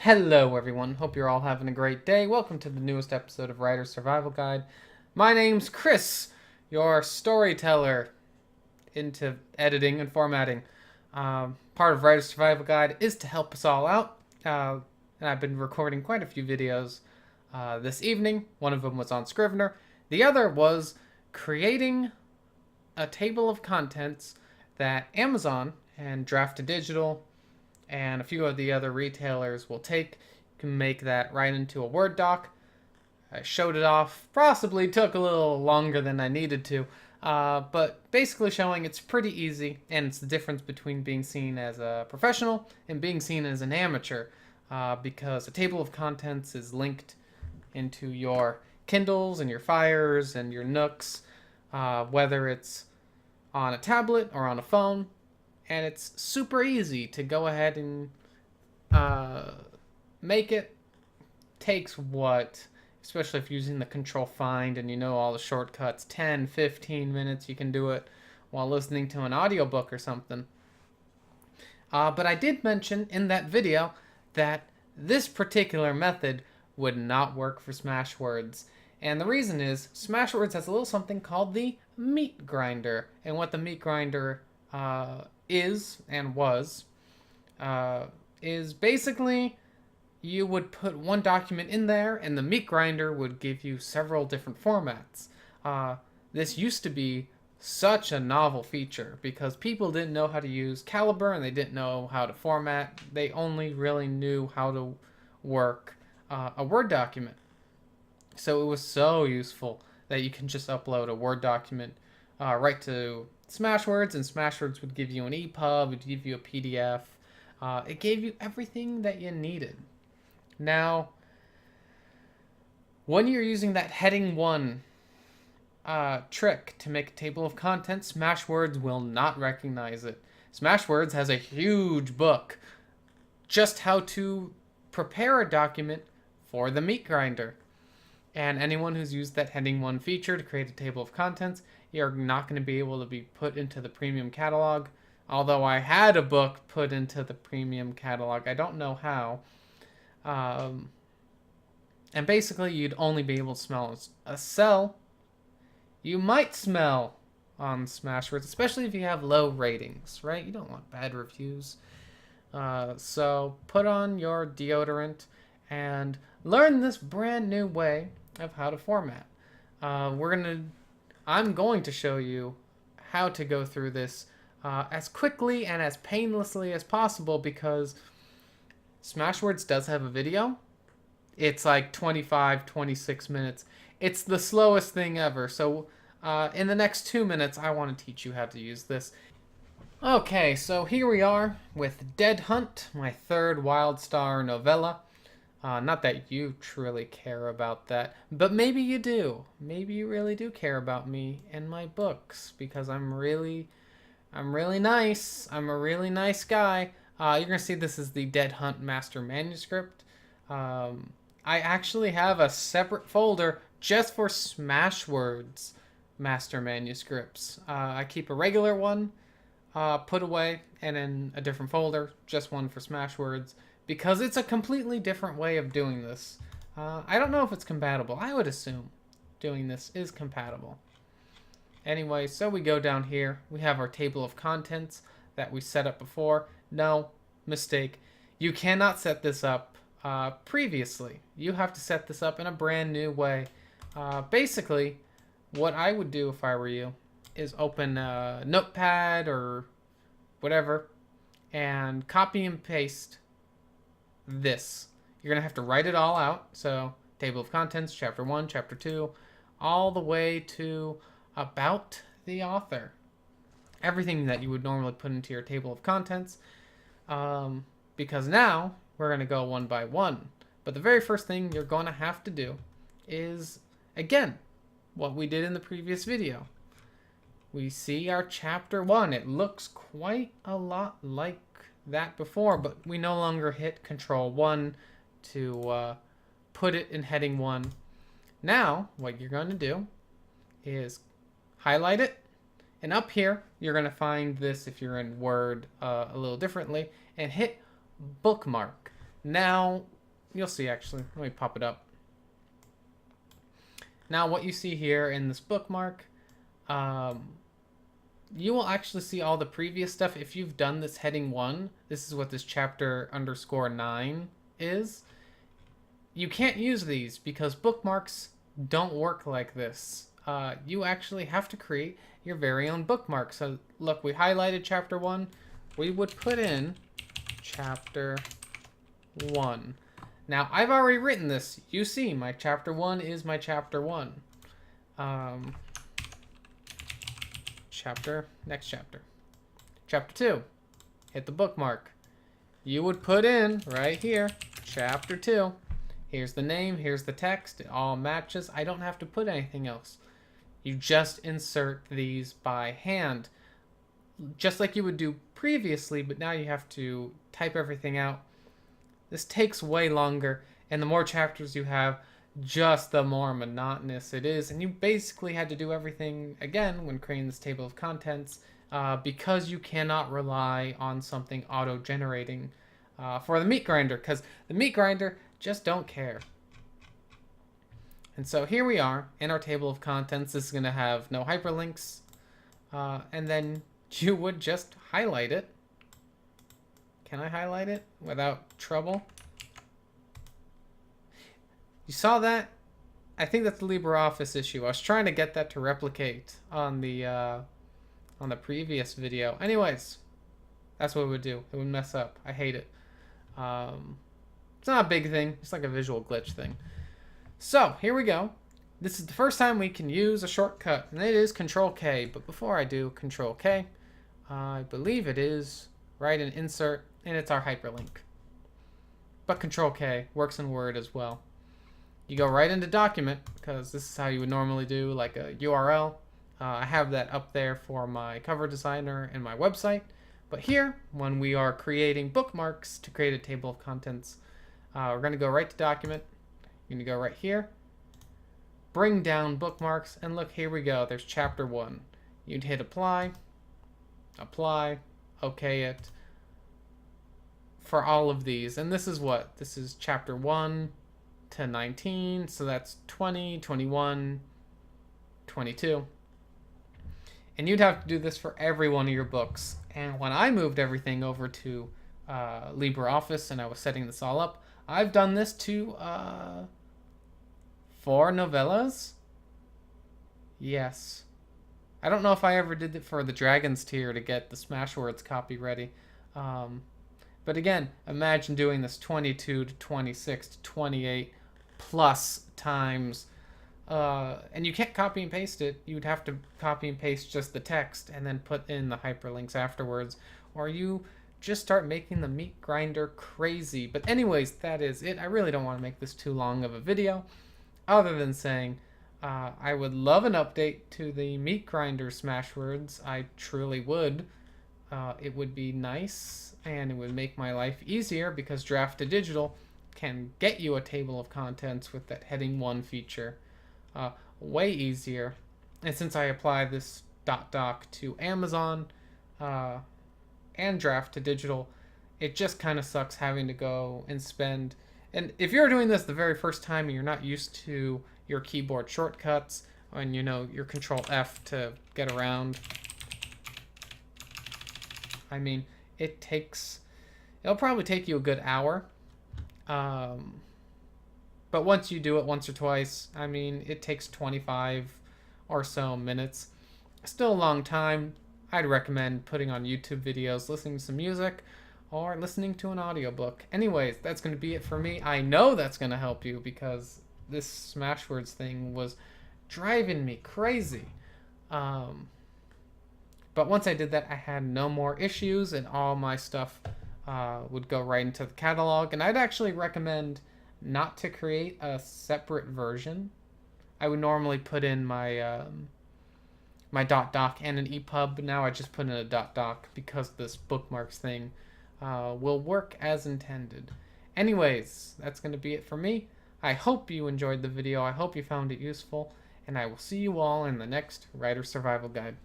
Hello everyone, hope you're all having a great day. Welcome to the newest episode of Writer's Survival Guide. My name's Chris, your storyteller into editing and formatting. Part of Writer's Survival Guide is to help us all out, and I've been recording quite a few videos this evening. One of them was on Scrivener. The other was creating a table of contents that Amazon and Draft to Digital and a few of the other retailers will take. You can make that right into a Word doc. I showed it off, possibly took a little longer than I needed to, but basically showing it's pretty easy, and it's the difference between being seen as a professional and being seen as an amateur, because a table of contents is linked into your Kindles and your Fires and your Nooks, whether it's on a tablet or on a phone. And it's super easy to go ahead and make it. Takes what, especially if you're using the control find and you know all the shortcuts, 10, 15 minutes. You can do it while listening to an audiobook or something. But I did mention in that video that this particular method would not work for Smashwords. And the reason is Smashwords has a little something called the meat grinder. And what the meat grinder is and was is basically you would put one document in there and the meat grinder would give you several different formats. This used to be such a novel feature because people didn't know how to use Calibre and they didn't know how to format. They only really knew how to work a Word document. So it was so useful that you can just upload a Word document right to Smashwords, and Smashwords would give you an EPUB, it would give you a PDF. It gave you everything that you needed. Now, when you're using that heading 1 trick to make a table of contents, Smashwords will not recognize it. Smashwords has a huge book just how to prepare a document for the meat grinder. And anyone who's used that heading 1 feature to create a table of contents, you're not going to be able to be put into the premium catalog. Although I had a book put into the premium catalog, I don't know how. And basically, you'd only be able to smell a cell. You might smell on Smashwords, especially if you have low ratings, right? You don't want bad reviews. So put on your deodorant and learn this brand new way of how to format. I'm going to show you how to go through this as quickly and as painlessly as possible because Smashwords does have a video. It's like 25, 26 minutes. It's the slowest thing ever. So in the next 2 minutes, I want to teach you how to use this. Okay, so here we are with Dead Hunt, my third Wildstar novella. Not that you truly care about that, but maybe you do. Maybe you really do care about me and my books because I'm really nice. I'm a really nice guy. You're gonna see this is the Dead Hunt Master Manuscript. I actually have a separate folder just for Smashwords Master Manuscripts. I keep a regular one put away and in a different folder, just one for Smashwords. Because it's a completely different way of doing this. I don't know if it's compatible. I would assume doing this is compatible. Anyway, so we go down here. We have our table of contents that we set up before. No, mistake. You cannot set this up previously. You have to set this up in a brand new way. Basically, what I would do if I were you is open a notepad or whatever and copy and paste this. You're going to have to write it all out. So, table of contents, chapter 1, chapter 2, all the way to about the author. Everything that you would normally put into your table of contents. Because now, we're going to go one by one. But the very first thing you're going to have to do is, again, what we did in the previous video. We see our chapter 1. It looks quite a lot like that before, but we no longer hit Control 1 to put it in heading 1. Now, what you're going to do is highlight it, and up here, you're going to find this if you're in Word a little differently, and hit Bookmark. Now, You'll see, actually. Let me pop it up. Now, what you see here in this bookmark, you will actually see all the previous stuff. If you've done this heading 1, this is what this chapter _9 is. You can't use these because bookmarks don't work like this. You actually have to create your very own bookmark. So look, we highlighted chapter 1. We would put in chapter 1. Now, I've already written this. You see, my chapter 1 is my chapter 1. Next chapter. Chapter 2. Hit the bookmark. You would put in, right here, chapter 2. Here's the name, here's the text. It all matches. I don't have to put anything else. You just insert these by hand. Just like you would do previously, but now you have to type everything out. This takes way longer, and the more chapters you have, just the more monotonous it is. And you basically had to do everything again when creating this table of contents because you cannot rely on something auto-generating for the meat grinder, because the meat grinder just don't care. And so here we are in our table of contents. This is going to have no hyperlinks, and then you would just highlight it. Can I highlight it without trouble? You saw that? I think that's the LibreOffice issue. I was trying to get that to replicate on the previous video. Anyways, that's what it would do. It would mess up. I hate it. It's not a big thing. It's like a visual glitch thing. So here we go. This is the first time we can use a shortcut, and it is Control K. But before I do Control K, I believe it is right in Insert, and it's our hyperlink. But Control K works in Word as well. You go right into Document, because this is how you would normally do like a URL. I have that up there for my cover designer and my website. But here, when we are creating bookmarks to create a table of contents, we're going to go right to Document. You're going to go right here, bring down bookmarks, and look, here we go. There's chapter 1. You'd hit Apply, OK it for all of these. And this is what? This is chapter 1 to 19, so that's 20, 21, 22. And you'd have to do this for every one of your books. And when I moved everything over to LibreOffice and I was setting this all up, I've done this to 4 novellas. Yes. I don't know if I ever did it for the Dragons tier to get the Smashwords copy ready. But again, imagine doing this 22 to 26 to 28 plus times. And you can't copy and paste it. You'd have to copy and paste just the text and then put in the hyperlinks afterwards. Or you just start making the meat grinder crazy. But anyways, that is it. I really don't want to make this too long of a video, other than saying I would love an update to the meat grinder Smashwords. I truly would. It would be nice, and it would make my life easier because Draft to Digital can get you a table of contents with that heading 1 feature. Way easier. And since I apply this .doc to Amazon and Draft to Digital, it just kind of sucks having to go and spend. And if you're doing this the very first time and you're not used to your keyboard shortcuts and your Control F to get around, I mean, it'll probably take you a good hour. But once you do it once or twice, I mean, it takes 25 or so minutes. Still a long time. I'd recommend putting on YouTube videos, listening to some music, or listening to an audiobook. Anyways, that's going to be it for me. I know that's going to help you because this Smashwords thing was driving me crazy. But once I did that, I had no more issues, and all my stuff would go right into the catalog. And I'd actually recommend not to create a separate version. I would normally put in my my .doc and an EPUB, but now I just put in a .doc because this bookmarks thing will work as intended. Anyways, that's going to be it for me. I hope you enjoyed the video. I hope you found it useful, and I will see you all in the next Writer Survival Guide.